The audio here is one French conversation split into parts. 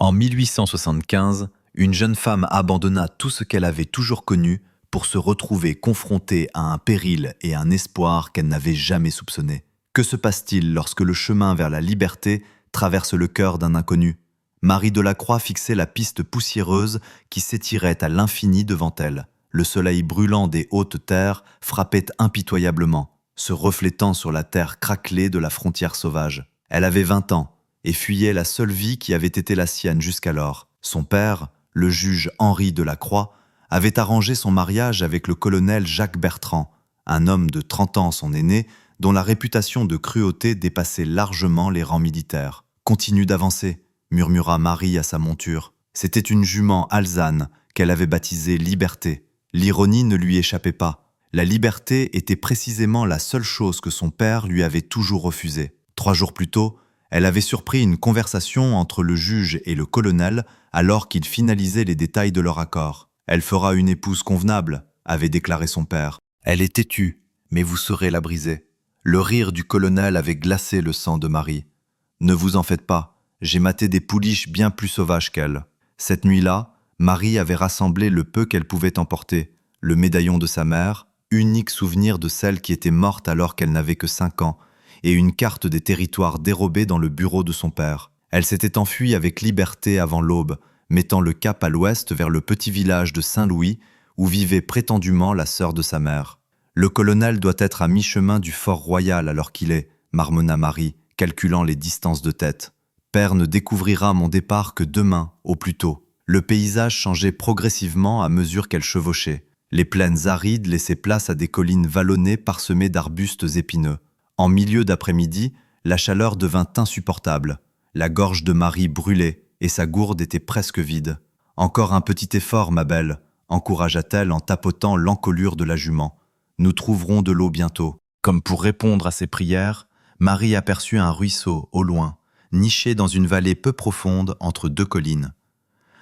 En 1875, une jeune femme abandonna tout ce qu'elle avait toujours connu pour se retrouver confrontée à un péril et un espoir qu'elle n'avait jamais soupçonné. Que se passe-t-il lorsque le chemin vers la liberté traverse le cœur d'un inconnu? Marie Delacroix fixait la piste poussiéreuse qui s'étirait à l'infini devant elle. Le soleil brûlant des hautes terres frappait impitoyablement, se reflétant sur la terre craquelée de la frontière sauvage. Elle avait 20 ans et fuyait la seule vie qui avait été la sienne jusqu'alors. Son père, le juge Henri Delacroix, avait arrangé son mariage avec le colonel Jacques Bertrand, un homme de 30 ans son aîné, dont la réputation de cruauté dépassait largement les rangs militaires. « Continue d'avancer », murmura Marie à sa monture. C'était une jument alezane qu'elle avait baptisée Liberté. L'ironie ne lui échappait pas. La liberté était précisément la seule chose que son père lui avait toujours refusée. 3 jours plus tôt, elle avait surpris une conversation entre le juge et le colonel alors qu'ils finalisaient les détails de leur accord. « Elle fera une épouse convenable », avait déclaré son père. « Elle est têtue, mais vous saurez la briser. » Le rire du colonel avait glacé le sang de Marie. « Ne vous en faites pas, j'ai maté des pouliches bien plus sauvages qu'elle. » Cette nuit-là, Marie avait rassemblé le peu qu'elle pouvait emporter, le médaillon de sa mère, unique souvenir de celle qui était morte alors qu'elle n'avait que 5 ans, et une carte des territoires dérobée dans le bureau de son père. Elle s'était enfuie avec liberté avant l'aube, mettant le cap à l'ouest vers le petit village de Saint-Louis, où vivait prétendument la sœur de sa mère. « Le colonel doit être à mi-chemin du fort royal alors qu'il est, » marmonna Marie, calculant les distances de tête. « Père ne découvrira mon départ que demain, au plus tôt. » Le paysage changeait progressivement à mesure qu'elle chevauchait. Les plaines arides laissaient place à des collines vallonnées parsemées d'arbustes épineux. En milieu d'après-midi, la chaleur devint insupportable. La gorge de Marie brûlait et sa gourde était presque vide. « Encore un petit effort, ma belle », encouragea-t-elle en tapotant l'encolure de la jument. « Nous trouverons de l'eau bientôt. » Comme pour répondre à ses prières, Marie aperçut un ruisseau au loin, niché dans une vallée peu profonde entre 2 collines.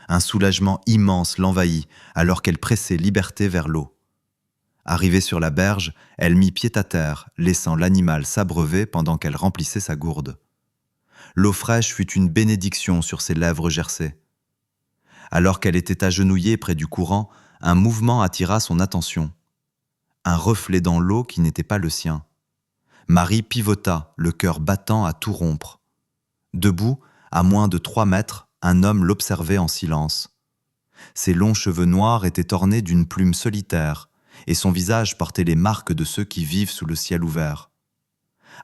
Un soulagement immense l'envahit alors qu'elle pressait Liberté vers l'eau. Arrivée sur la berge, elle mit pied à terre, laissant l'animal s'abreuver pendant qu'elle remplissait sa gourde. L'eau fraîche fut une bénédiction sur ses lèvres gercées. Alors qu'elle était agenouillée près du courant, un mouvement attira son attention. Un reflet dans l'eau qui n'était pas le sien. Marie pivota, le cœur battant à tout rompre. Debout, à moins de 3 mètres, un homme l'observait en silence. Ses longs cheveux noirs étaient ornés d'une plume solitaire, et son visage portait les marques de ceux qui vivent sous le ciel ouvert.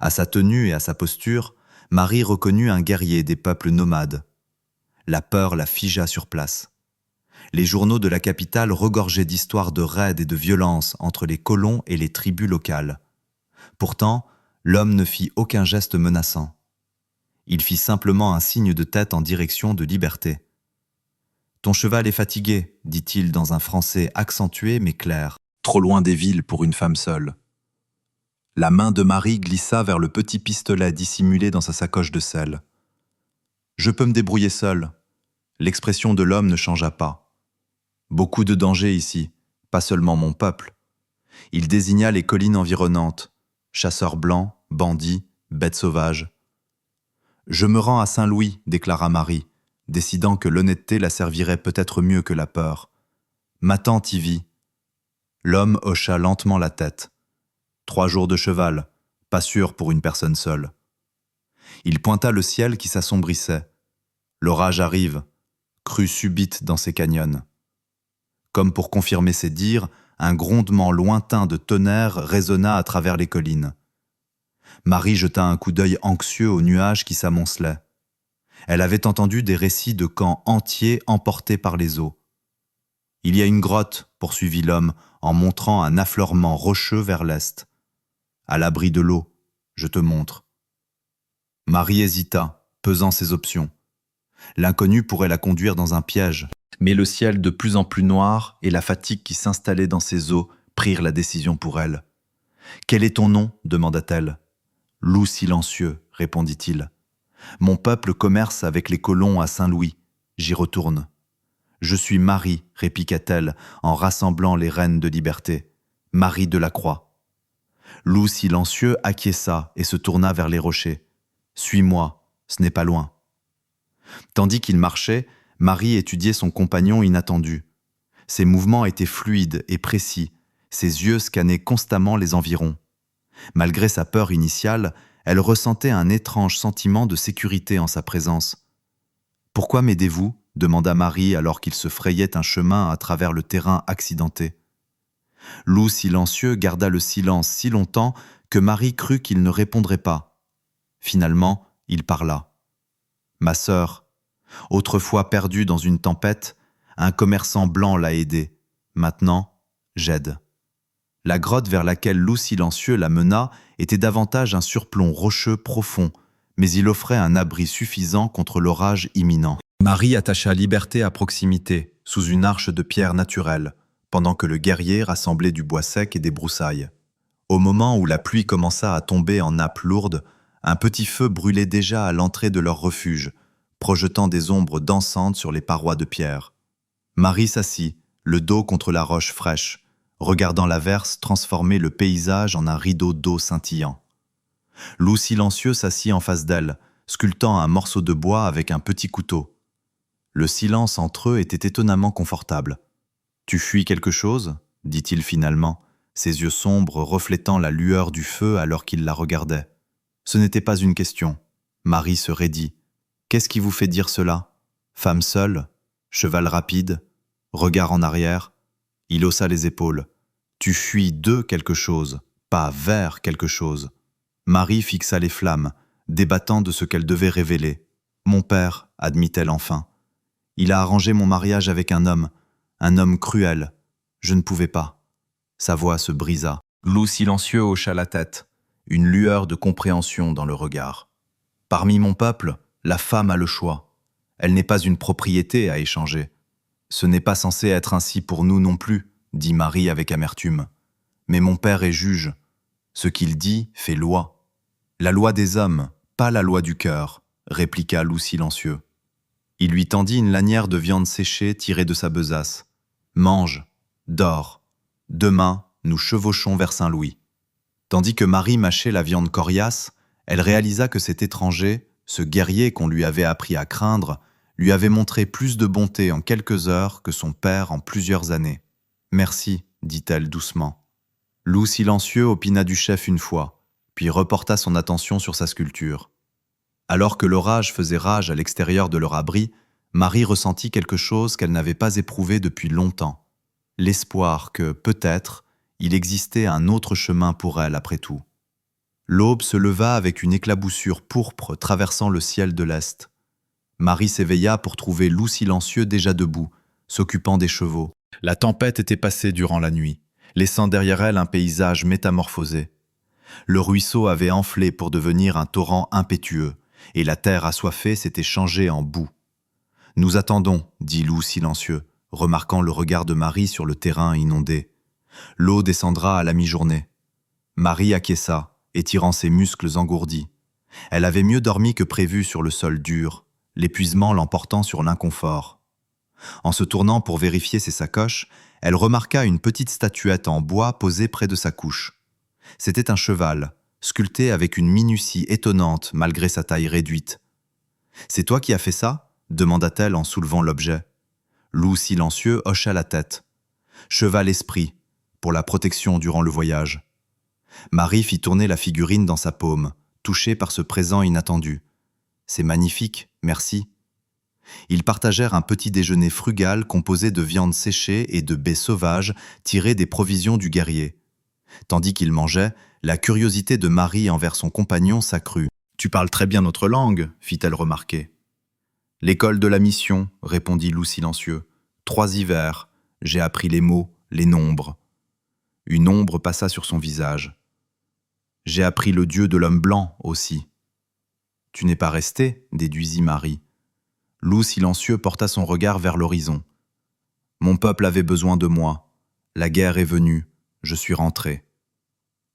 À sa tenue et à sa posture, Marie reconnut un guerrier des peuples nomades. La peur la figea sur place. Les journaux de la capitale regorgeaient d'histoires de raids et de violences entre les colons et les tribus locales. Pourtant, l'homme ne fit aucun geste menaçant. Il fit simplement un signe de tête en direction de Liberté. « Ton cheval est fatigué, » dit-il dans un français accentué mais clair. Trop loin des villes pour une femme seule. La main de Marie glissa vers le petit pistolet dissimulé dans sa sacoche de selle. « Je peux me débrouiller seule. » L'expression de l'homme ne changea pas. « Beaucoup de dangers ici, pas seulement mon peuple. » Il désigna les collines environnantes. Chasseurs blancs, bandits, bêtes sauvages. « Je me rends à Saint-Louis, » déclara Marie, décidant que l'honnêteté la servirait peut-être mieux que la peur. « Ma tante y vit. » L'homme hocha lentement la tête. 3 jours de cheval, pas sûr pour une personne seule. Il pointa le ciel qui s'assombrissait. L'orage arrive, crue subite dans ces canyons. Comme pour confirmer ses dires, un grondement lointain de tonnerre résonna à travers les collines. Marie jeta un coup d'œil anxieux aux nuages qui s'amoncelaient. Elle avait entendu des récits de camps entiers emportés par les eaux. « Il y a une grotte », poursuivit l'homme en montrant un affleurement rocheux vers l'est. « À l'abri de l'eau, je te montre. » Marie hésita, pesant ses options. L'inconnu pourrait la conduire dans un piège. Mais le ciel de plus en plus noir et la fatigue qui s'installait dans ses os prirent la décision pour elle. « Quel est ton nom ?» demanda-t-elle. « Loup silencieux », répondit-il. « Mon peuple commerce avec les colons à Saint-Louis. J'y retourne. »« Je suis Marie », répliqua-t-elle en rassemblant les rênes de Liberté. « Marie Delacroix. » Loup silencieux acquiesça et se tourna vers les rochers. « Suis-moi, ce n'est pas loin. » Tandis qu'il marchait, Marie étudiait son compagnon inattendu. Ses mouvements étaient fluides et précis, ses yeux scannaient constamment les environs. Malgré sa peur initiale, elle ressentait un étrange sentiment de sécurité en sa présence. « Pourquoi m'aidez-vous » demanda Marie alors qu'il se frayait un chemin à travers le terrain accidenté. Loup silencieux garda le silence si longtemps que Marie crut qu'il ne répondrait pas. Finalement, il parla. « Ma sœur, autrefois perdue dans une tempête, un commerçant blanc l'a aidée. Maintenant, j'aide. » La grotte vers laquelle Loup silencieux la mena était davantage un surplomb rocheux profond, mais il offrait un abri suffisant contre l'orage imminent. Marie attacha Liberté à proximité, sous une arche de pierre naturelle, pendant que le guerrier rassemblait du bois sec et des broussailles. Au moment où la pluie commença à tomber en nappes lourdes, un petit feu brûlait déjà à l'entrée de leur refuge, projetant des ombres dansantes sur les parois de pierre. Marie s'assit, le dos contre la roche fraîche, regardant l'averse transformer le paysage en un rideau d'eau scintillant. Loup silencieux s'assit en face d'elle, sculptant un morceau de bois avec un petit couteau. Le silence entre eux était étonnamment confortable. « Tu fuis quelque chose ?» dit-il finalement, ses yeux sombres reflétant la lueur du feu alors qu'il la regardait. Ce n'était pas une question. Marie se raidit. « Qu'est-ce qui vous fait dire cela ? Femme seule ? Cheval rapide ? Regard en arrière ?» Il haussa les épaules. « Tu fuis de quelque chose, pas vers quelque chose. » Marie fixa les flammes, débattant de ce qu'elle devait révéler. « Mon père, admit-elle enfin. Il a arrangé mon mariage avec un homme cruel. Je ne pouvais pas. » Sa voix se brisa. Loup silencieux hocha la tête, une lueur de compréhension dans le regard. « Parmi mon peuple, la femme a le choix. Elle n'est pas une propriété à échanger. Ce n'est pas censé être ainsi pour nous non plus, dit Marie avec amertume. Mais mon père est juge. Ce qu'il dit fait loi. La loi des hommes, pas la loi du cœur, répliqua Loup silencieux. Il lui tendit une lanière de viande séchée tirée de sa besace. Mange, dors. Demain, nous chevauchons vers Saint-Louis. Tandis que Marie mâchait la viande coriace, elle réalisa que cet étranger, ce guerrier qu'on lui avait appris à craindre, lui avait montré plus de bonté en quelques heures que son père en plusieurs années. « Merci, dit-elle doucement. » Loup silencieux opina du chef une fois, puis reporta son attention sur sa sculpture. Alors que l'orage faisait rage à l'extérieur de leur abri, Marie ressentit quelque chose qu'elle n'avait pas éprouvé depuis longtemps. L'espoir que, peut-être, il existait un autre chemin pour elle après tout. L'aube se leva avec une éclaboussure pourpre traversant le ciel de l'Est. Marie s'éveilla pour trouver Loup silencieux déjà debout, s'occupant des chevaux. La tempête était passée durant la nuit, laissant derrière elle un paysage métamorphosé. Le ruisseau avait enflé pour devenir un torrent impétueux, et la terre assoiffée s'était changée en boue. « Nous attendons, dit Loup silencieux, remarquant le regard de Marie sur le terrain inondé. L'eau descendra à la mi-journée. » Marie acquiesça, étirant ses muscles engourdis. Elle avait mieux dormi que prévu sur le sol dur, l'épuisement l'emportant sur l'inconfort. En se tournant pour vérifier ses sacoches, elle remarqua une petite statuette en bois posée près de sa couche. C'était un cheval, sculpté avec une minutie étonnante malgré sa taille réduite. « C'est toi qui as fait ça ?» demanda-t-elle en soulevant l'objet. Loup silencieux hocha la tête. « Cheval esprit, pour la protection durant le voyage. » Marie fit tourner la figurine dans sa paume, touchée par ce présent inattendu. « C'est magnifique, merci. » Ils partagèrent un petit déjeuner frugal composé de viande séchée et de baies sauvages tirées des provisions du guerrier. Tandis qu'ils mangeaient, la curiosité de Marie envers son compagnon s'accrut. « Tu parles très bien notre langue, fit-elle remarquer. »« L'école de la mission, répondit Loup silencieux. 3 hivers, j'ai appris les mots, les nombres. » Une ombre passa sur son visage. « J'ai appris le dieu de l'homme blanc aussi. »« Tu n'es pas resté, déduisit Marie. » Loup silencieux porta son regard vers l'horizon. « Mon peuple avait besoin de moi. La guerre est venue. Je suis rentré. »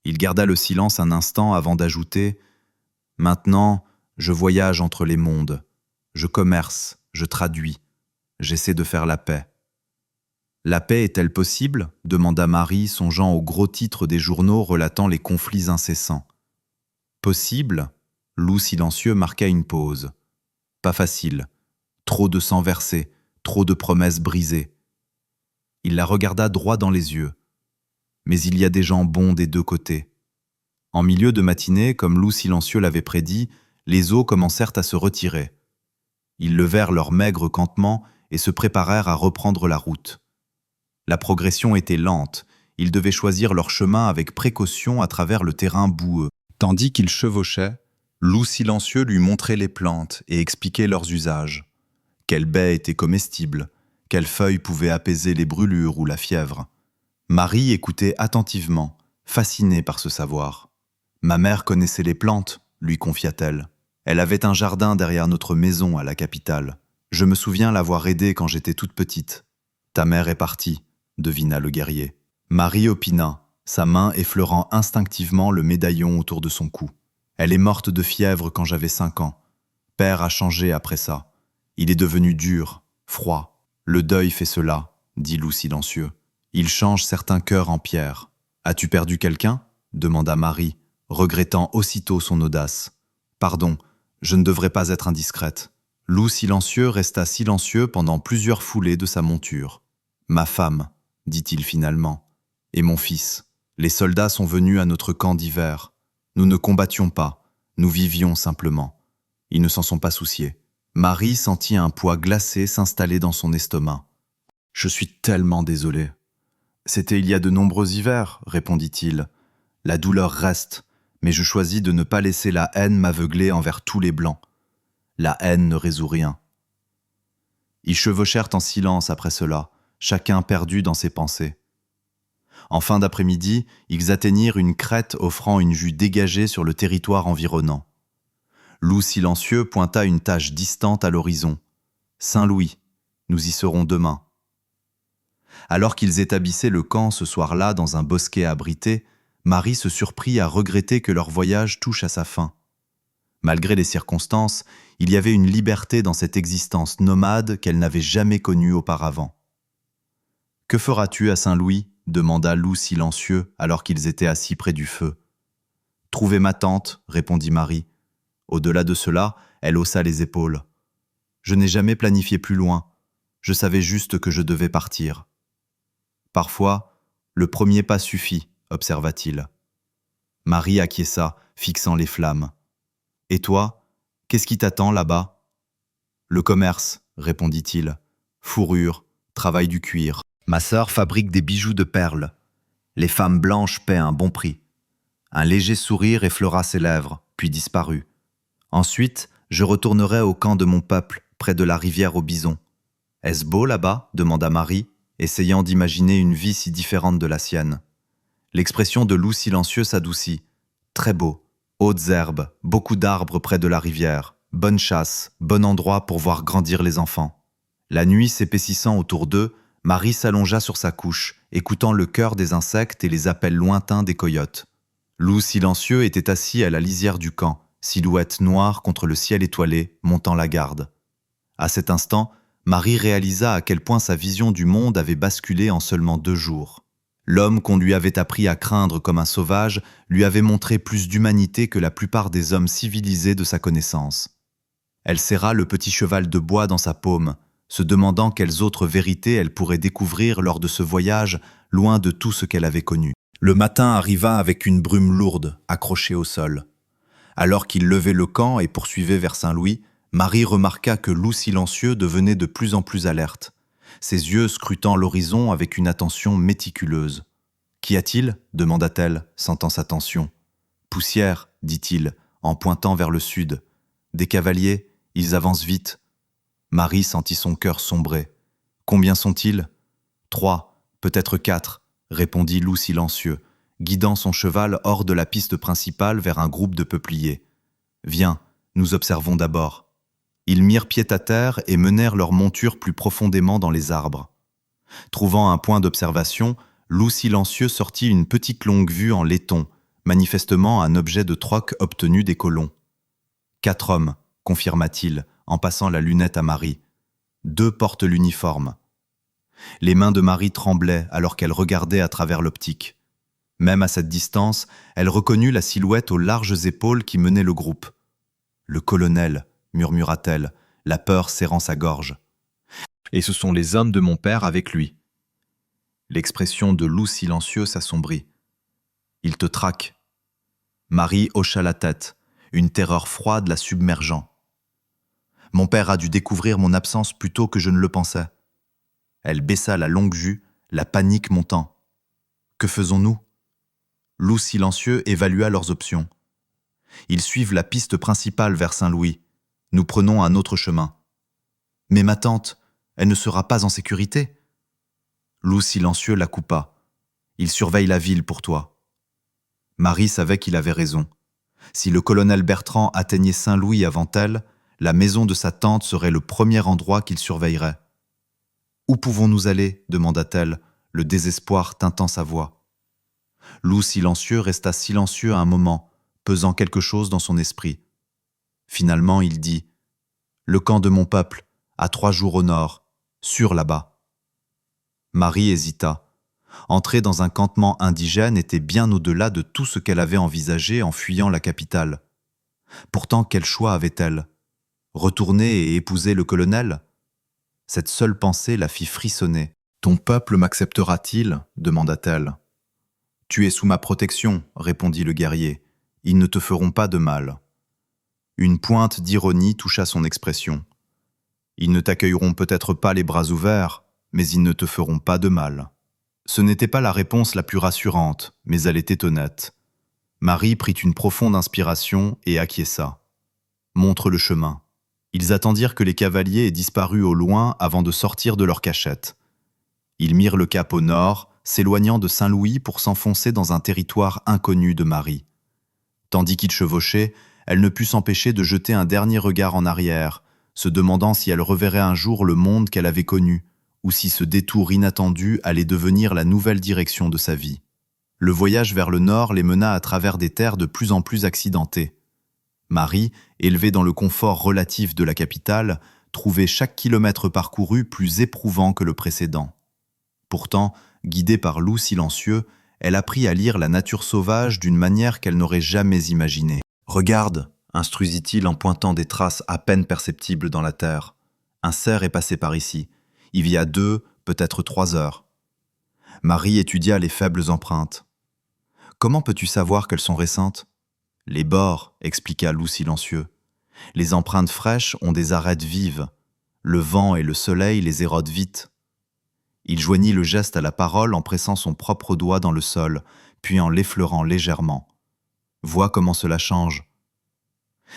Il garda le silence un instant avant d'ajouter « Maintenant, je voyage entre les mondes. Je commerce, je traduis. J'essaie de faire la paix. » « La paix est-elle possible ?» demanda Marie, songeant aux gros titres des journaux relatant les conflits incessants. « Possible ?» Loup silencieux marqua une pause. « Pas facile. Trop de sang versé, trop de promesses brisées. Il la regarda droit dans les yeux. Mais il y a des gens bons des deux côtés. En milieu de matinée, comme loup silencieux l'avait prédit, les eaux commencèrent à se retirer. Ils levèrent leur maigre campement et se préparèrent à reprendre la route. La progression était lente, ils devaient choisir leur chemin avec précaution à travers le terrain boueux. Tandis qu'ils chevauchaient, loup silencieux lui montrait les plantes et expliquait leurs usages. Quelle baie était comestible, quelles feuilles pouvaient apaiser les brûlures ou la fièvre. Marie écoutait attentivement, fascinée par ce savoir. « Ma mère connaissait les plantes », lui confia-t-elle. « Elle avait un jardin derrière notre maison à la capitale. Je me souviens l'avoir aidée quand j'étais toute petite. »« Ta mère est partie », devina le guerrier. Marie opina, sa main effleurant instinctivement le médaillon autour de son cou. « Elle est morte de fièvre quand j'avais 5 ans. Père a changé après ça. Il est devenu dur, froid. Le deuil fait cela, dit loup silencieux. Il change certains cœurs en pierre. As-tu perdu quelqu'un ? Demanda Marie, regrettant aussitôt son audace. Pardon, je ne devrais pas être indiscrète. Loup silencieux resta silencieux pendant plusieurs foulées de sa monture. Ma femme, dit-il finalement, et mon fils. Les soldats sont venus à notre camp d'hiver. Nous ne combattions pas, nous vivions simplement. Ils ne s'en sont pas souciés. Marie sentit un poids glacé s'installer dans son estomac. « Je suis tellement désolé. »« C'était il y a de nombreux hivers, » répondit-il. « La douleur reste, mais je choisis de ne pas laisser la haine m'aveugler envers tous les Blancs. La haine ne résout rien. » Ils chevauchèrent en silence après cela, chacun perdu dans ses pensées. En fin d'après-midi, ils atteignirent une crête offrant une vue dégagée sur le territoire environnant. Loup silencieux pointa une tache distante à l'horizon. « Saint-Louis, nous y serons demain. » Alors qu'ils établissaient le camp ce soir-là dans un bosquet abrité, Marie se surprit à regretter que leur voyage touche à sa fin. Malgré les circonstances, il y avait une liberté dans cette existence nomade qu'elle n'avait jamais connue auparavant. « Que feras-tu à Saint-Louis » demanda Loup silencieux alors qu'ils étaient assis près du feu. « Trouver ma tante » répondit Marie. Au-delà de cela, elle haussa les épaules. « Je n'ai jamais planifié plus loin. Je savais juste que je devais partir. » Parfois, le premier pas suffit, observa-t-il. Marie acquiesça, fixant les flammes. « Et toi, qu'est-ce qui t'attend là-bas ?»« Le commerce, » répondit-il. « Fourrure, travail du cuir. Ma sœur fabrique des bijoux de perles. Les femmes blanches paient un bon prix. » Un léger sourire effleura ses lèvres, puis disparut. Ensuite, je retournerai au camp de mon peuple, près de la rivière aux bisons. « Est-ce beau là-bas » demanda Marie, essayant d'imaginer une vie si différente de la sienne. L'expression de loup silencieux s'adoucit. « Très beau. Hautes herbes, beaucoup d'arbres près de la rivière. Bonne chasse, bon endroit pour voir grandir les enfants. » La nuit s'épaississant autour d'eux, Marie s'allongea sur sa couche, écoutant le chœur des insectes et les appels lointains des coyotes. Loup silencieux était assis à la lisière du camp, silhouette noire contre le ciel étoilé, montant la garde. À cet instant, Marie réalisa à quel point sa vision du monde avait basculé en seulement 2 jours. L'homme qu'on lui avait appris à craindre comme un sauvage lui avait montré plus d'humanité que la plupart des hommes civilisés de sa connaissance. Elle serra le petit cheval de bois dans sa paume, se demandant quelles autres vérités elle pourrait découvrir lors de ce voyage loin de tout ce qu'elle avait connu. Le matin arriva avec une brume lourde, accrochée au sol. Alors qu'il levait le camp et poursuivait vers Saint-Louis, Marie remarqua que Loup silencieux devenait de plus en plus alerte, ses yeux scrutant l'horizon avec une attention méticuleuse. « Qu'y a-t-il » demanda-t-elle, sentant sa tension. « Poussière, dit-il, en pointant vers le sud. Des cavaliers, ils avancent vite. » Marie sentit son cœur sombrer. « Combien sont-ils ?»« 3, peut-être 4, répondit Loup silencieux, guidant son cheval hors de la piste principale vers un groupe de peupliers. « Viens, nous observons d'abord. » Ils mirent pied à terre et menèrent leur monture plus profondément dans les arbres. Trouvant un point d'observation, Loup silencieux sortit une petite longue-vue en laiton, manifestement un objet de troc obtenu des colons. « 4 hommes, confirma-t-il, en passant la lunette à Marie. 2 portent l'uniforme. » Les mains de Marie tremblaient alors qu'elle regardait à travers l'optique. Même à cette distance, elle reconnut la silhouette aux larges épaules qui menait le groupe. « Le colonel » murmura-t-elle, la peur serrant sa gorge. Et ce sont les hommes de mon père avec lui. L'expression de loup silencieux s'assombrit. Il te traque. Marie hocha la tête, une terreur froide la submergeant. Mon père a dû découvrir mon absence plus tôt que je ne le pensais. Elle baissa la longue vue, la panique montant. Que faisons-nous ? Loup silencieux évalua leurs options. Ils suivent la piste principale vers Saint-Louis. Nous prenons un autre chemin. Mais ma tante, elle ne sera pas en sécurité. Loup silencieux la coupa. Il surveille la ville pour toi. Marie savait qu'il avait raison. Si le colonel Bertrand atteignait Saint-Louis avant elle, la maison de sa tante serait le premier endroit qu'il surveillerait. « Où pouvons-nous aller ?» demanda-t-elle, le désespoir tintant sa voix. Loup silencieux resta silencieux un moment, pesant quelque chose dans son esprit. Finalement, il dit « Le camp de mon peuple, à 3 jours au nord, sûr là-bas. » Marie hésita. Entrer dans un campement indigène était bien au-delà de tout ce qu'elle avait envisagé en fuyant la capitale. Pourtant, quel choix avait-elle ? Retourner et épouser le colonel ? Cette seule pensée la fit frissonner. « Ton peuple m'acceptera-t-il » demanda-t-elle. « Tu es sous ma protection » répondit le guerrier. « Ils ne te feront pas de mal. » Une pointe d'ironie toucha son expression. « Ils ne t'accueilleront peut-être pas les bras ouverts, mais ils ne te feront pas de mal. » Ce n'était pas la réponse la plus rassurante, mais elle était honnête. Marie prit une profonde inspiration et acquiesça. « Montre le chemin. » Ils attendirent que les cavaliers aient disparu au loin avant de sortir de leur cachette. Ils mirent le cap au nord, s'éloignant de Saint-Louis pour s'enfoncer dans un territoire inconnu de Marie. Tandis qu'ils chevauchaient, elle ne put s'empêcher de jeter un dernier regard en arrière, se demandant si elle reverrait un jour le monde qu'elle avait connu, ou si ce détour inattendu allait devenir la nouvelle direction de sa vie. Le voyage vers le nord les mena à travers des terres de plus en plus accidentées. Marie, élevée dans le confort relatif de la capitale, trouvait chaque kilomètre parcouru plus éprouvant que le précédent. Pourtant, guidée par Loup silencieux, elle apprit à lire la nature sauvage d'une manière qu'elle n'aurait jamais imaginée. « Regarde !» instruisit-il en pointant des traces à peine perceptibles dans la terre. « Un cerf est passé par ici. Il y a 2, peut-être 3 heures. » Marie étudia les faibles empreintes. « Comment peux-tu savoir qu'elles sont récentes ?»« Les bords, » expliqua Loup silencieux. « Les empreintes fraîches ont des arêtes vives. Le vent et le soleil les érodent vite. » Il joignit le geste à la parole en pressant son propre doigt dans le sol, puis en l'effleurant légèrement. « Vois comment cela change. »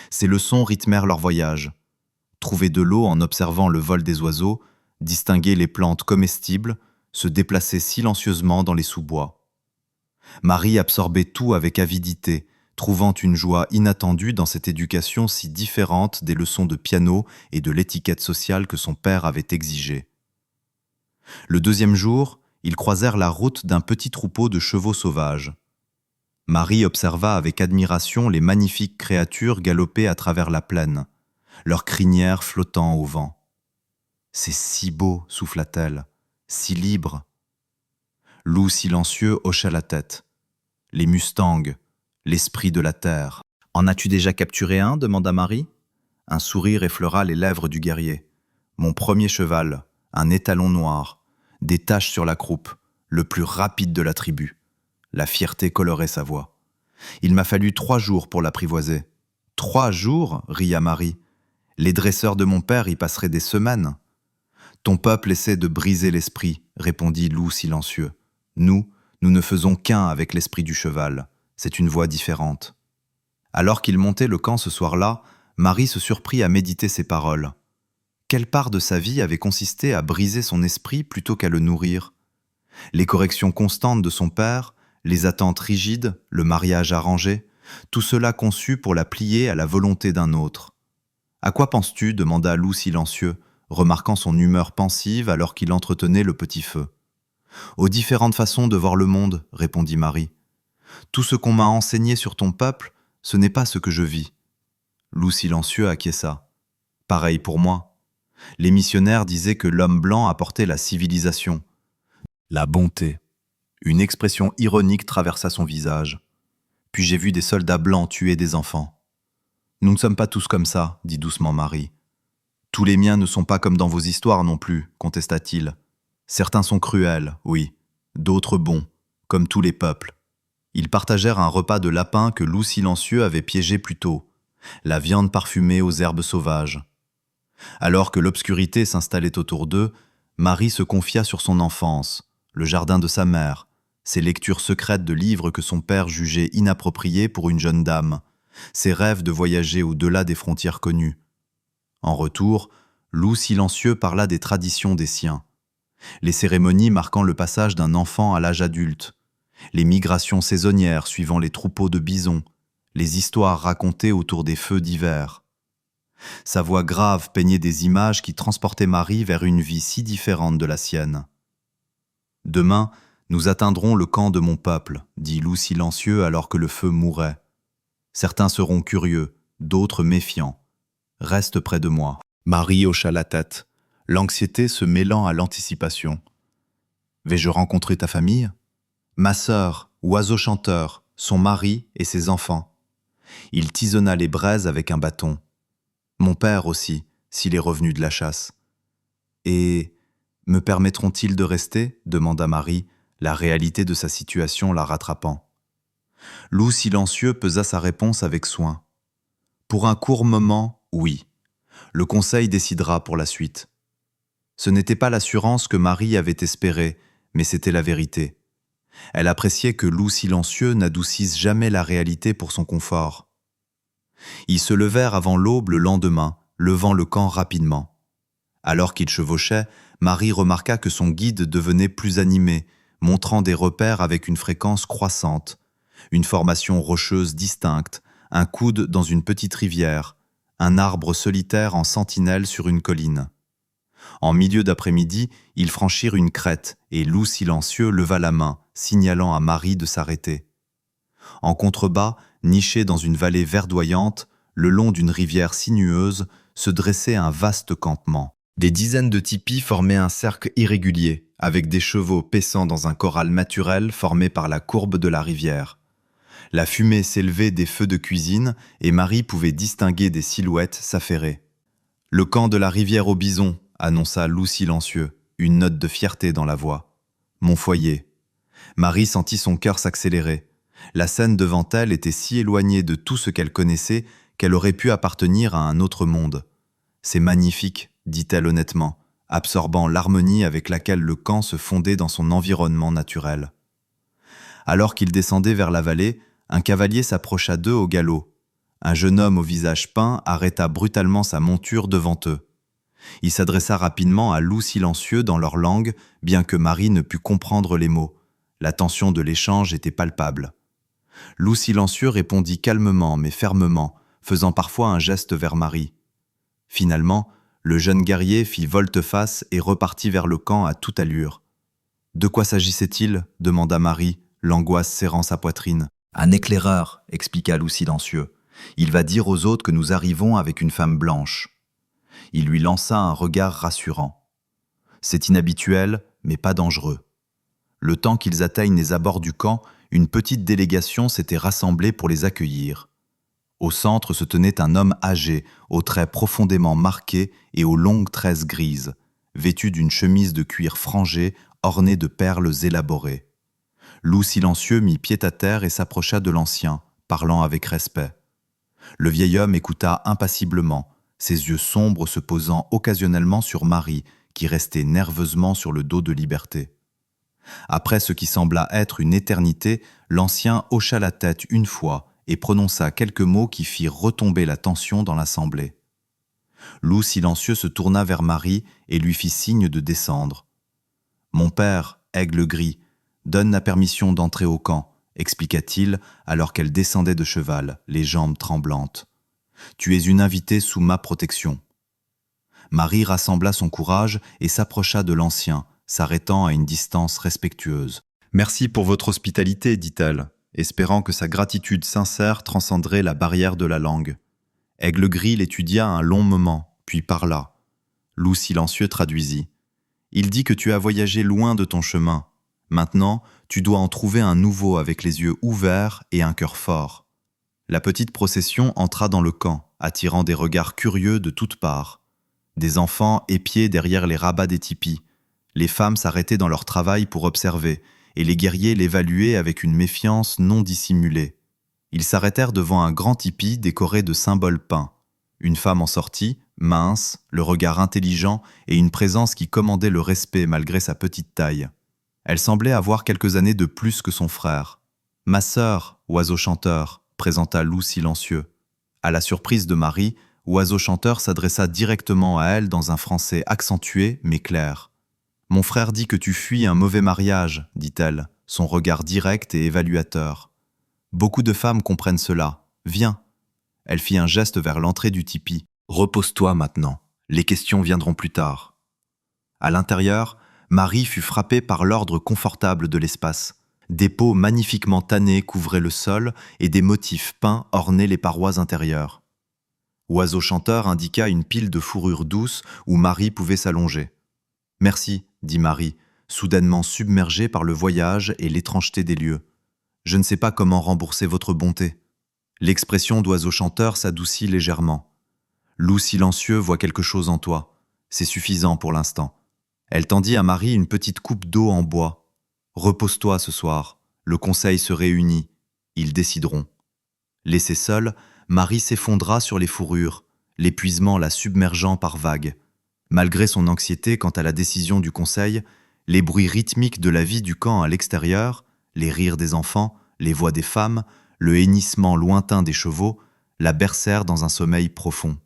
Ces leçons rythmèrent leur voyage. Trouver de l'eau en observant le vol des oiseaux, distinguer les plantes comestibles, se déplacer silencieusement dans les sous-bois. Marie absorbait tout avec avidité, trouvant une joie inattendue dans cette éducation si différente des leçons de piano et de l'étiquette sociale que son père avait exigées. Le 2e jour, ils croisèrent la route d'un petit troupeau de chevaux sauvages. Marie observa avec admiration les magnifiques créatures galoper à travers la plaine, leurs crinières flottant au vent. « C'est si beau » souffla-t-elle, « si libre. » Loup silencieux hocha la tête. « Les mustangs, l'esprit de la terre. »« En as-tu déjà capturé un » demanda Marie. Un sourire effleura les lèvres du guerrier. « Mon premier cheval, un étalon noir, des taches sur la croupe, le plus rapide de la tribu. » La fierté colorait sa voix. « Il m'a fallu 3 jours pour l'apprivoiser. »« 3 jours » ria Marie. « Les dresseurs de mon père y passeraient des semaines. »« Ton peuple essaie de briser l'esprit, » répondit Loup silencieux. « Nous ne faisons qu'un avec l'esprit du cheval. C'est une voie différente. » Alors qu'il montait le camp ce soir-là, Marie se surprit à méditer ces paroles. Quelle part de sa vie avait consisté à briser son esprit plutôt qu'à le nourrir ? Les corrections constantes de son père, les attentes rigides, le mariage arrangé, tout cela conçu pour la plier à la volonté d'un autre. « À quoi penses-tu » demanda Loup silencieux, remarquant son humeur pensive alors qu'il entretenait le petit feu. « Aux différentes façons de voir le monde » répondit Marie. « Tout ce qu'on m'a enseigné sur ton peuple, ce n'est pas ce que je vis. » Loup silencieux acquiesça. « Pareil pour moi. Les missionnaires disaient que l'homme blanc apportait la civilisation. La bonté. » Une expression ironique traversa son visage. « Puis j'ai vu des soldats blancs tuer des enfants. »« Nous ne sommes pas tous comme ça, » dit doucement Marie. Tous les miens ne sont pas comme dans vos histoires non plus, contesta-t-il. Certains sont cruels, oui, d'autres bons, comme tous les peuples. Ils partagèrent un repas de lapin que Loup silencieux avait piégé plus tôt, la viande parfumée aux herbes sauvages. Alors que l'obscurité s'installait autour d'eux, Marie se confia sur son enfance, le jardin de sa mère, ses lectures secrètes de livres que son père jugeait inappropriés pour une jeune dame, ses rêves de voyager au-delà des frontières connues. En retour, Loup silencieux parla des traditions des siens, les cérémonies marquant le passage d'un enfant à l'âge adulte, les migrations saisonnières suivant les troupeaux de bisons, les histoires racontées autour des feux d'hiver. Sa voix grave peignait des images qui transportaient Marie vers une vie si différente de la sienne. « Demain, nous atteindrons le camp de mon peuple, dit Loup silencieux alors que le feu mourait. Certains seront curieux, d'autres méfiants. Reste près de moi. » Marie hocha la tête, l'anxiété se mêlant à l'anticipation. « Vais-je rencontrer ta famille ? Ma sœur, oiseau chanteur, son mari et ses enfants. » Il tisonna les braises avec un bâton. « Mon père aussi, s'il est revenu de la chasse. »« Et me permettront-ils de rester ?» demanda Marie, la réalité de sa situation la rattrapant. Loup silencieux pesa sa réponse avec soin. « Pour un court moment, oui. Le conseil décidera pour la suite. » Ce n'était pas l'assurance que Marie avait espérée, mais c'était la vérité. Elle appréciait que Loup silencieux n'adoucisse jamais la réalité pour son confort. Ils se levèrent avant l'aube le lendemain, levant le camp rapidement. Alors qu'ils chevauchaient, Marie remarqua que son guide devenait plus animé, montrant des repères avec une fréquence croissante, une formation rocheuse distincte, un coude dans une petite rivière, un arbre solitaire en sentinelle sur une colline. En milieu d'après-midi, ils franchirent une crête et Loup silencieux leva la main, signalant à Marie de s'arrêter. En contrebas, niché dans une vallée verdoyante, le long d'une rivière sinueuse, se dressait un vaste campement. Des dizaines de tipis formaient un cercle irrégulier, avec des chevaux paissant dans un corral naturel formé par la courbe de la rivière. La fumée s'élevait des feux de cuisine et Marie pouvait distinguer des silhouettes s'affairer. « Le camp de la rivière aux bisons », annonça Loup silencieux, une note de fierté dans la voix. « Mon foyer. » Marie sentit son cœur s'accélérer. La scène devant elle était si éloignée de tout ce qu'elle connaissait qu'elle aurait pu appartenir à un autre monde. « C'est magnifique, » dit-elle honnêtement, absorbant l'harmonie avec laquelle le camp se fondait dans son environnement naturel. Alors qu'ils descendaient vers la vallée, un cavalier s'approcha d'eux au galop. Un jeune homme au visage peint arrêta brutalement sa monture devant eux. Il s'adressa rapidement à Loup silencieux dans leur langue, bien que Marie ne pût comprendre les mots. La tension de l'échange était palpable. Loup silencieux répondit calmement mais fermement, faisant parfois un geste vers Marie. Finalement, le jeune guerrier fit volte-face et repartit vers le camp à toute allure. « De quoi s'agissait-il » demanda Marie, l'angoisse serrant sa poitrine. « Un éclaireur » expliqua Loup silencieux. « Il va dire aux autres que nous arrivons avec une femme blanche. » Il lui lança un regard rassurant. « C'est inhabituel, mais pas dangereux. » Le temps qu'ils atteignent les abords du camp, une petite délégation s'était rassemblée pour les accueillir. Au centre se tenait un homme âgé, aux traits profondément marqués et aux longues tresses grises, vêtu d'une chemise de cuir frangé ornée de perles élaborées. Loup silencieux mit pied à terre et s'approcha de l'ancien, parlant avec respect. Le vieil homme écouta impassiblement, ses yeux sombres se posant occasionnellement sur Marie, qui restait nerveusement sur le dos de Liberté. Après ce qui sembla être une éternité, l'ancien hocha la tête une fois et prononça quelques mots qui firent retomber la tension dans l'assemblée. Loup silencieux se tourna vers Marie et lui fit signe de descendre. « Mon père, Aigle gris, donne la permission d'entrer au camp, » expliqua-t-il alors qu'elle descendait de cheval, les jambes tremblantes. « Tu es une invitée sous ma protection. » Marie rassembla son courage et s'approcha de l'ancien, s'arrêtant à une distance respectueuse. « Merci pour votre hospitalité, dit-elle, espérant que sa gratitude sincère transcenderait la barrière de la langue. Aigle gris l'étudia un long moment, puis parla. Loup silencieux traduisit. « Il dit que tu as voyagé loin de ton chemin. Maintenant, tu dois en trouver un nouveau avec les yeux ouverts et un cœur fort. » La petite procession entra dans le camp, attirant des regards curieux de toutes parts. Des enfants épiaient derrière les rabats des tipis. Les femmes s'arrêtaient dans leur travail pour observer, et les guerriers l'évaluaient avec une méfiance non dissimulée. Ils s'arrêtèrent devant un grand tipi décoré de symboles peints. Une femme en sortit, mince, le regard intelligent et une présence qui commandait le respect malgré sa petite taille. Elle semblait avoir quelques années de plus que son frère. « Ma sœur, oiseau chanteur », présenta Loup silencieux. À la surprise de Marie, Oiseau chanteur s'adressa directement à elle dans un français accentué mais clair. « Mon frère dit que tu fuis un mauvais mariage, dit-elle, son regard direct et évaluateur. Beaucoup de femmes comprennent cela. Viens. » Elle fit un geste vers l'entrée du tipi. « Repose-toi maintenant. Les questions viendront plus tard. » À l'intérieur, Marie fut frappée par l'ordre confortable de l'espace. Des pots magnifiquement tannés couvraient le sol et des motifs peints ornaient les parois intérieures. Oiseau chanteur indiqua une pile de fourrure douce où Marie pouvait s'allonger. « Merci, dit Marie, soudainement submergée par le voyage et l'étrangeté des lieux. Je ne sais pas comment rembourser votre bonté. » L'expression d'Oiseau chanteur s'adoucit légèrement. « Loup silencieux voit quelque chose en toi. C'est suffisant pour l'instant. » Elle tendit à Marie une petite coupe d'eau en bois. « Repose-toi ce soir. Le conseil se réunit. Ils décideront. » Laissée seule, Marie s'effondra sur les fourrures, l'épuisement la submergeant par vagues. Malgré son anxiété quant à la décision du conseil, les bruits rythmiques de la vie du camp à l'extérieur, les rires des enfants, les voix des femmes, le hennissement lointain des chevaux, la bercèrent dans un sommeil profond.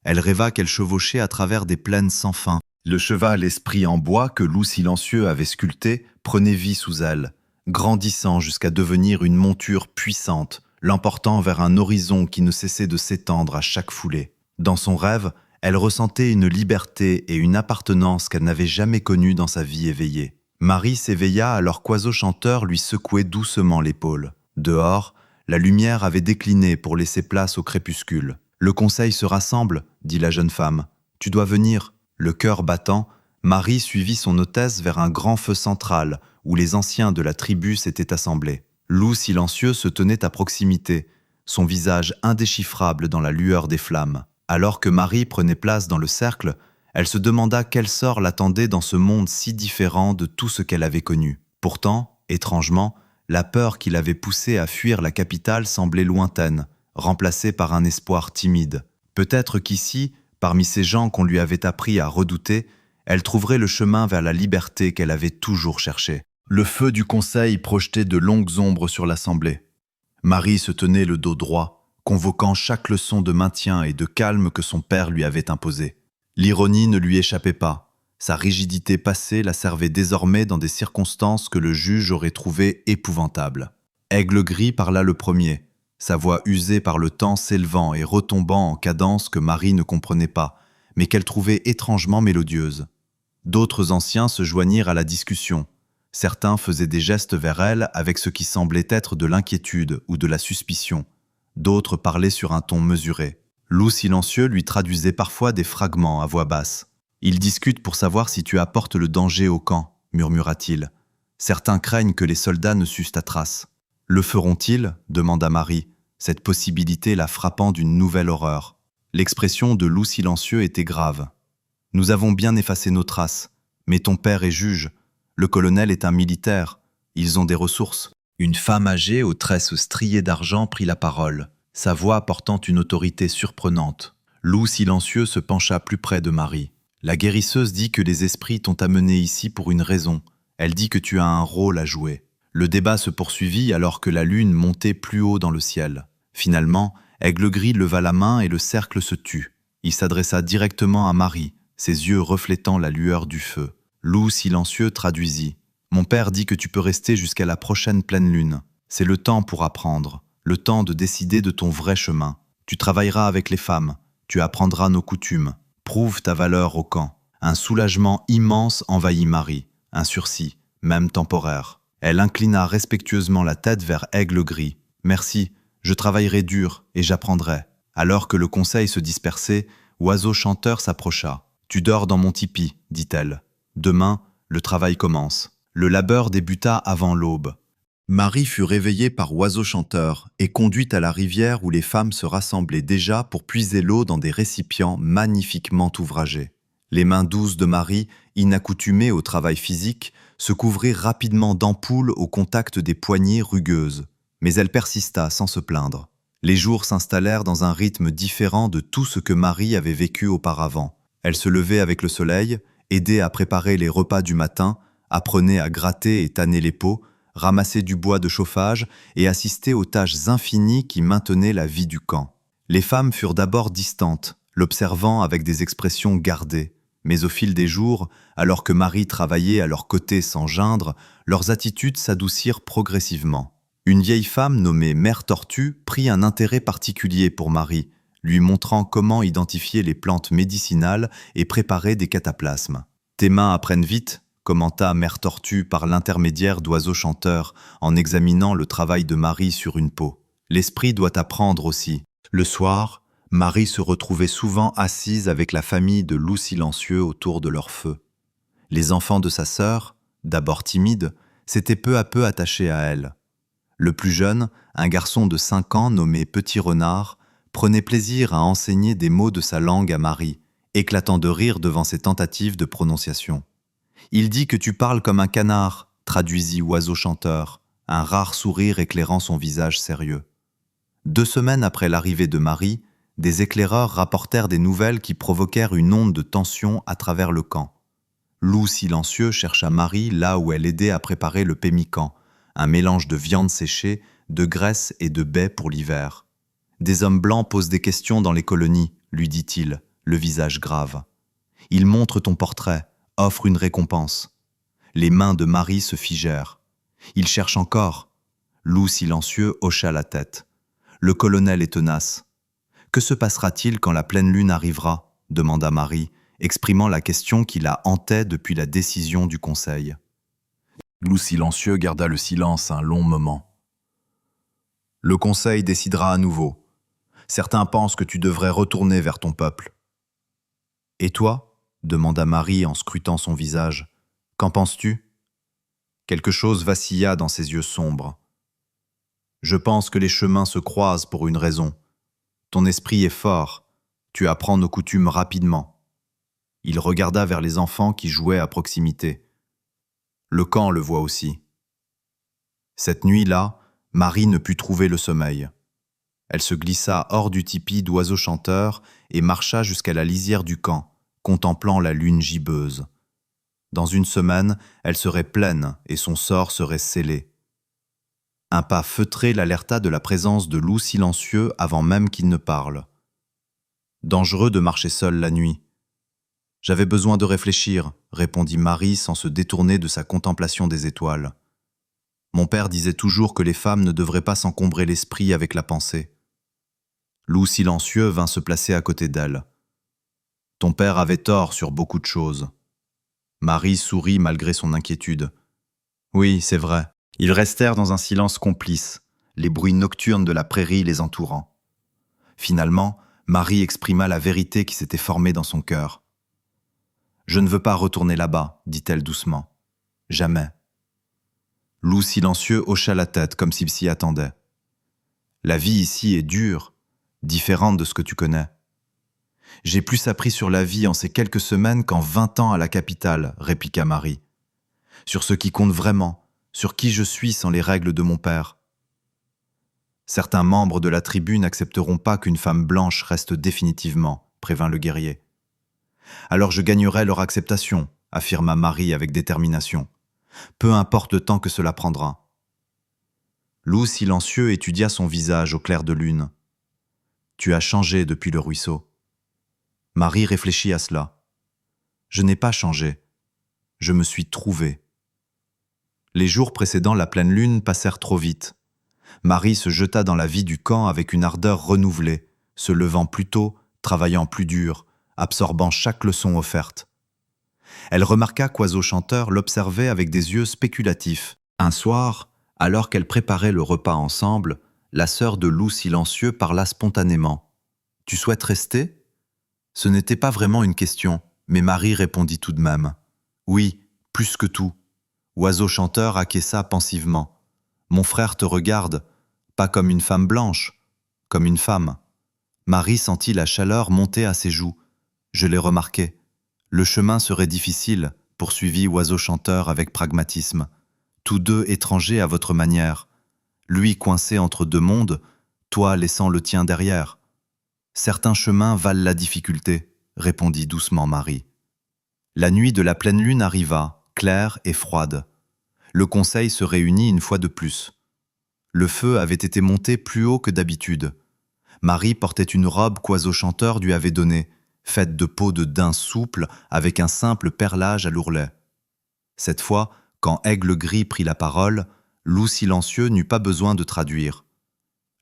Elle rêva qu'elle chevauchait à travers des plaines sans fin. Le cheval esprit en bois que Loup silencieux avait sculpté prenait vie sous elle, grandissant jusqu'à devenir une monture puissante, l'emportant vers un horizon qui ne cessait de s'étendre à chaque foulée. Dans son rêve, elle ressentait une liberté et une appartenance qu'elle n'avait jamais connue dans sa vie éveillée. Marie s'éveilla alors qu'Oiseau chanteur lui secouait doucement l'épaule. Dehors, la lumière avait décliné pour laisser place au crépuscule. « Le conseil se rassemble, dit la jeune femme. Tu dois venir. » Le cœur battant, Marie suivit son hôtesse vers un grand feu central où les anciens de la tribu s'étaient assemblés. Loup silencieux se tenait à proximité, son visage indéchiffrable dans la lueur des flammes. Alors que Marie prenait place dans le cercle, elle se demanda quel sort l'attendait dans ce monde si différent de tout ce qu'elle avait connu. Pourtant, étrangement, la peur qui l'avait poussée à fuir la capitale semblait lointaine, remplacée par un espoir timide. Peut-être qu'ici, parmi ces gens qu'on lui avait appris à redouter, elle trouverait le chemin vers la liberté qu'elle avait toujours cherchée. Le feu du conseil projetait de longues ombres sur l'assemblée. Marie se tenait le dos droit, convoquant chaque leçon de maintien et de calme que son père lui avait imposée. L'ironie ne lui échappait pas. Sa rigidité passée la servait désormais dans des circonstances que le juge aurait trouvées épouvantables. Aigle Gris parla le premier, sa voix usée par le temps s'élevant et retombant en cadence que Marie ne comprenait pas, mais qu'elle trouvait étrangement mélodieuse. D'autres anciens se joignirent à la discussion. Certains faisaient des gestes vers elle avec ce qui semblait être de l'inquiétude ou de la suspicion. D'autres parlaient sur un ton mesuré. Loup silencieux lui traduisait parfois des fragments à voix basse. « Ils discutent pour savoir si tu apportes le danger au camp, » murmura-t-il. « Certains craignent que les soldats ne sucent ta trace. »« Le feront-ils » demanda Marie, cette possibilité la frappant d'une nouvelle horreur. L'expression de Loup silencieux était grave. « Nous avons bien effacé nos traces, mais ton père est juge. Le colonel est un militaire. Ils ont des ressources. » Une femme âgée aux tresses striées d'argent prit la parole, sa voix portant une autorité surprenante. Loup silencieux se pencha plus près de Marie. « La guérisseuse dit que les esprits t'ont amené ici pour une raison. Elle dit que tu as un rôle à jouer. » Le débat se poursuivit alors que la lune montait plus haut dans le ciel. Finalement, Aigle Gris leva la main et le cercle se tut. Il s'adressa directement à Marie, ses yeux reflétant la lueur du feu. Loup silencieux traduisit. « Mon père dit que tu peux rester jusqu'à la prochaine pleine lune. C'est le temps pour apprendre, le temps de décider de ton vrai chemin. Tu travailleras avec les femmes, tu apprendras nos coutumes. Prouve ta valeur au camp. » Un soulagement immense envahit Marie, un sursis, même temporaire. Elle inclina respectueusement la tête vers Aigle Gris. « Merci, je travaillerai dur et j'apprendrai. » Alors que le conseil se dispersait, Oiseau chanteur s'approcha. « Tu dors dans mon tipi, dit-elle. Demain, le travail commence. » Le labeur débuta avant l'aube. Marie fut réveillée par Oiseau chanteur et conduite à la rivière où les femmes se rassemblaient déjà pour puiser l'eau dans des récipients magnifiquement ouvragés. Les mains douces de Marie, inaccoutumées au travail physique, se couvrirent rapidement d'ampoules au contact des poignées rugueuses. Mais elle persista sans se plaindre. Les jours s'installèrent dans un rythme différent de tout ce que Marie avait vécu auparavant. Elle se levait avec le soleil, aidait à préparer les repas du matin, apprenait à gratter et tanner les pots, ramasser du bois de chauffage et assister aux tâches infinies qui maintenaient la vie du camp. Les femmes furent d'abord distantes, l'observant avec des expressions gardées. Mais au fil des jours, alors que Marie travaillait à leur côté sans geindre, leurs attitudes s'adoucirent progressivement. Une vieille femme nommée Mère Tortue prit un intérêt particulier pour Marie, lui montrant comment identifier les plantes médicinales et préparer des cataplasmes. « Tes mains apprennent vite », commenta Mère Tortue par l'intermédiaire d'Oiseau chanteur en examinant le travail de Marie sur une peau. L'esprit doit apprendre aussi. Le soir, Marie se retrouvait souvent assise avec la famille de loups silencieux autour de leur feu. Les enfants de sa sœur, d'abord timides, s'étaient peu à peu attachés à elle. Le plus jeune, un garçon de 5 ans nommé Petit Renard, prenait plaisir à enseigner des mots de sa langue à Marie, éclatant de rire devant ses tentatives de prononciation. « Il dit que tu parles comme un canard », traduisit Oiseau chanteur, un rare sourire éclairant son visage sérieux. 2 semaines après l'arrivée de Marie, des éclaireurs rapportèrent des nouvelles qui provoquèrent une onde de tension à travers le camp. Loup silencieux chercha Marie là où elle aidait à préparer le pémican, un mélange de viande séchée, de graisse et de baies pour l'hiver. « Des hommes blancs posent des questions dans les colonies, lui dit-il, le visage grave. Ils montrent ton portrait, offrent une récompense. » Les mains de Marie se figèrent. « Il cherche encore. » Loup silencieux hocha la tête. « Le colonel est tenace. »« Que se passera-t-il quand la pleine lune arrivera ?» demanda Marie, exprimant la question qui la hantait depuis la décision du conseil. Loup silencieux garda le silence un long moment. « Le conseil décidera à nouveau. Certains pensent que tu devrais retourner vers ton peuple. »« Et toi ?» demanda Marie en scrutant son visage. « Qu'en penses-tu » Quelque chose vacilla dans ses yeux sombres. « Je pense que les chemins se croisent pour une raison. Ton esprit est fort, tu apprends nos coutumes rapidement. » Il regarda vers les enfants qui jouaient à proximité. Le camp le voit aussi. Cette nuit-là, Marie ne put trouver le sommeil. Elle se glissa hors du tipi d'Oiseau chanteur et marcha jusqu'à la lisière du camp, contemplant la lune gibbeuse. Dans 1 semaine, elle serait pleine et son sort serait scellé. Un pas feutré l'alerta de la présence de loups silencieux avant même qu'il ne parle. Dangereux de marcher seule la nuit. « J'avais besoin de réfléchir, » répondit Marie sans se détourner de sa contemplation des étoiles. « Mon père disait toujours que les femmes ne devraient pas s'encombrer l'esprit avec la pensée. » Loup silencieux vint se placer à côté d'elle. « Ton père avait tort sur beaucoup de choses. » Marie sourit malgré son inquiétude. « Oui, c'est vrai. » Ils restèrent dans un silence complice, les bruits nocturnes de la prairie les entourant. Finalement, Marie exprima la vérité qui s'était formée dans son cœur. « Je ne veux pas retourner là-bas, » dit-elle doucement. « Jamais. » Loup silencieux hocha la tête comme s'il s'y attendait. « La vie ici est dure, différente de ce que tu connais. J'ai plus appris sur la vie en ces quelques semaines qu'en 20 ans à la capitale, » répliqua Marie. « Sur ce qui compte vraiment, sur qui je suis sans les règles de mon père. Certains membres de la tribu n'accepteront pas qu'une femme blanche reste définitivement, » prévint le guerrier. « Alors je gagnerai leur acceptation, » affirma Marie avec détermination. « Peu importe le temps que cela prendra. » Loup silencieux étudia son visage au clair de lune. « Tu as changé depuis le ruisseau. » Marie réfléchit à cela. « Je n'ai pas changé. Je me suis trouvée. » Les jours précédant la pleine lune passèrent trop vite. Marie se jeta dans la vie du camp avec une ardeur renouvelée, se levant plus tôt, travaillant plus dur, absorbant chaque leçon offerte. Elle remarqua qu'Oiseau chanteur l'observait avec des yeux spéculatifs. Un soir, alors qu'elle préparait le repas ensemble, la sœur de Loup silencieux parla spontanément. « Tu souhaites rester ?» Ce n'était pas vraiment une question, mais Marie répondit tout de même. « Oui, plus que tout. » Oiseau chanteur acquiesça pensivement. « Mon frère te regarde, pas comme une femme blanche, comme une femme. » Marie sentit la chaleur monter à ses joues. Je l'ai remarqué. Le chemin serait difficile, poursuivit Oiseau chanteur avec pragmatisme. Tous deux étrangers à votre manière. Lui coincé entre deux mondes, toi laissant le tien derrière. Certains chemins valent la difficulté, répondit doucement Marie. La nuit de la pleine lune arriva, claire et froide. Le conseil se réunit une fois de plus. Le feu avait été monté plus haut que d'habitude. Marie portait une robe qu'Oiseau chanteur lui avait donnée, faite de peau de daim souple avec un simple perlage à l'ourlet. Cette fois, quand Aigle Gris prit la parole, Loup Silencieux n'eut pas besoin de traduire.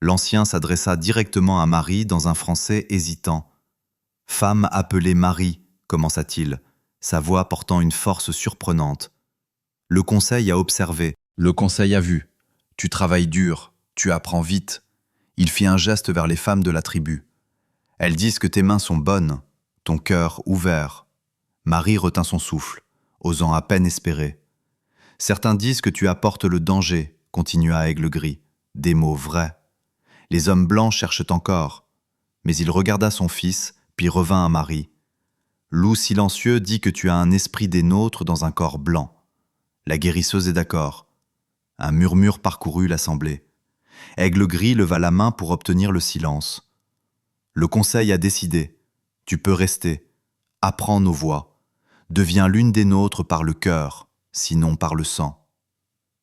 L'ancien s'adressa directement à Marie dans un français hésitant. « Femme appelée Marie », commença-t-il, sa voix portant une force surprenante. Le conseil a observé, le conseil a vu. Tu travailles dur, tu apprends vite. Il fit un geste vers les femmes de la tribu. Elles disent que tes mains sont bonnes, ton cœur ouvert. Marie retint son souffle, osant à peine espérer. Certains disent que tu apportes le danger, continua Aigle Gris. Des mots vrais. Les hommes blancs cherchent encore. Mais il regarda son fils, puis revint à Marie. Loup Silencieux dit que tu as un esprit des nôtres dans un corps blanc. La guérisseuse est d'accord. Un murmure parcourut l'assemblée. Aigle Gris leva la main pour obtenir le silence. Le conseil a décidé. Tu peux rester. Apprends nos voix. Deviens l'une des nôtres par le cœur, sinon par le sang.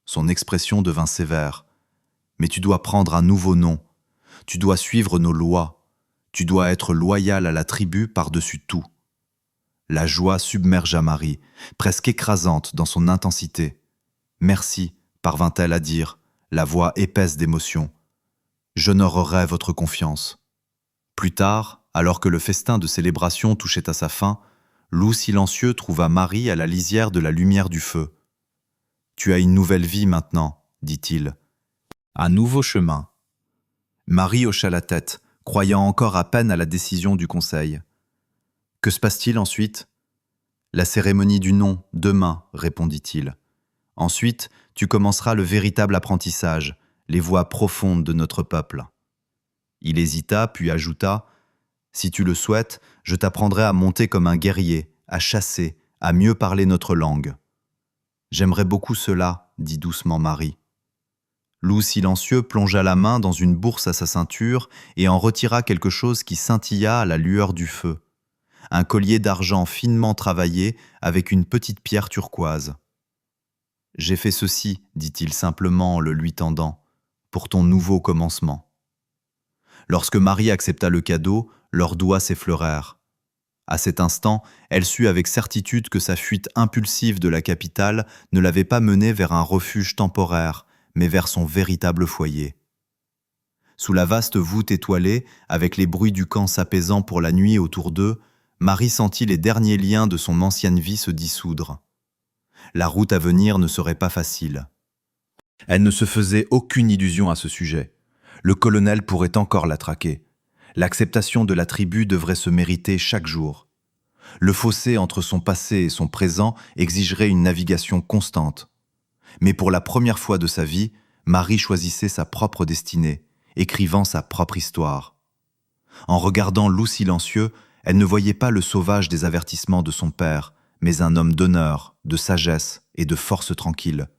Son expression devint sévère. Mais tu dois prendre un nouveau nom. Tu dois suivre nos lois. Tu dois être loyal à la tribu par-dessus tout. La joie submergea Marie, presque écrasante dans son intensité. Merci, parvint-elle à dire, la voix épaisse d'émotion. J'honorerai votre confiance. Plus tard, alors que le festin de célébration touchait à sa fin, Loup Silencieux trouva Marie à la lisière de la lumière du feu. Tu as une nouvelle vie maintenant, dit-il. Un nouveau chemin. Marie hocha la tête, croyant encore à peine à la décision du conseil. Que se passe-t-il ensuite ? La cérémonie du nom, demain, répondit-il. Ensuite, tu commenceras le véritable apprentissage, les voies profondes de notre peuple. Il hésita, puis ajouta « Si tu le souhaites, je t'apprendrai à monter comme un guerrier, à chasser, à mieux parler notre langue. » J'aimerais beaucoup cela, dit doucement Marie. Loup Silencieux plongea la main dans une bourse à sa ceinture et en retira quelque chose qui scintilla à la lueur du feu. Un collier d'argent finement travaillé avec une petite pierre turquoise. « J'ai fait ceci, dit-il simplement en le lui tendant, pour ton nouveau commencement. » Lorsque Marie accepta le cadeau, leurs doigts s'effleurèrent. À cet instant, elle sut avec certitude que sa fuite impulsive de la capitale ne l'avait pas menée vers un refuge temporaire, mais vers son véritable foyer. Sous la vaste voûte étoilée, avec les bruits du camp s'apaisant pour la nuit autour d'eux, Marie sentit les derniers liens de son ancienne vie se dissoudre. La route à venir ne serait pas facile. Elle ne se faisait aucune illusion à ce sujet. Le colonel pourrait encore la traquer. L'acceptation de la tribu devrait se mériter chaque jour. Le fossé entre son passé et son présent exigerait une navigation constante. Mais pour la première fois de sa vie, Marie choisissait sa propre destinée, écrivant sa propre histoire. En regardant Loup Silencieux, elle ne voyait pas le sauvage des avertissements de son père, mais un homme d'honneur, de sagesse et de force tranquille.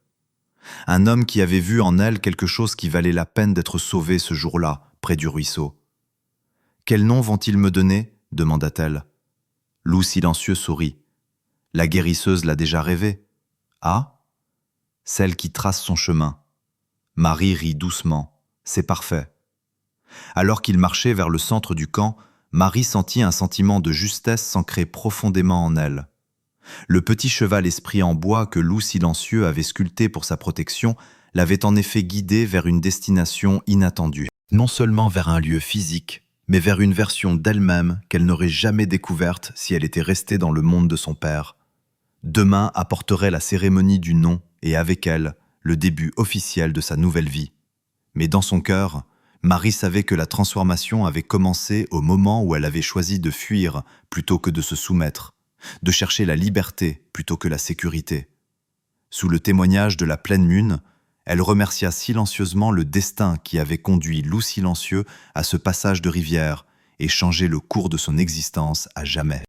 Un homme qui avait vu en elle quelque chose qui valait la peine d'être sauvé ce jour-là, près du ruisseau. « Quel nom vont-ils me donner ?» demanda-t-elle. Loup Silencieux sourit. La guérisseuse l'a déjà rêvé. « Ah ?» Celle qui trace son chemin. Marie rit doucement. C'est parfait. Alors qu'il marchait vers le centre du camp, Marie sentit un sentiment de justesse s'ancrer profondément en elle. Le petit cheval esprit en bois que Loup Silencieux avait sculpté pour sa protection l'avait en effet guidée vers une destination inattendue. Non seulement vers un lieu physique, mais vers une version d'elle-même qu'elle n'aurait jamais découverte si elle était restée dans le monde de son père. Demain apporterait la cérémonie du nom et avec elle, le début officiel de sa nouvelle vie. Mais dans son cœur, Marie savait que la transformation avait commencé au moment où elle avait choisi de fuir plutôt que de se soumettre, de chercher la liberté plutôt que la sécurité. Sous le témoignage de la pleine lune, Elle remercia silencieusement le destin qui avait conduit Loup Silencieux à ce passage de rivière et changé le cours de son existence à jamais.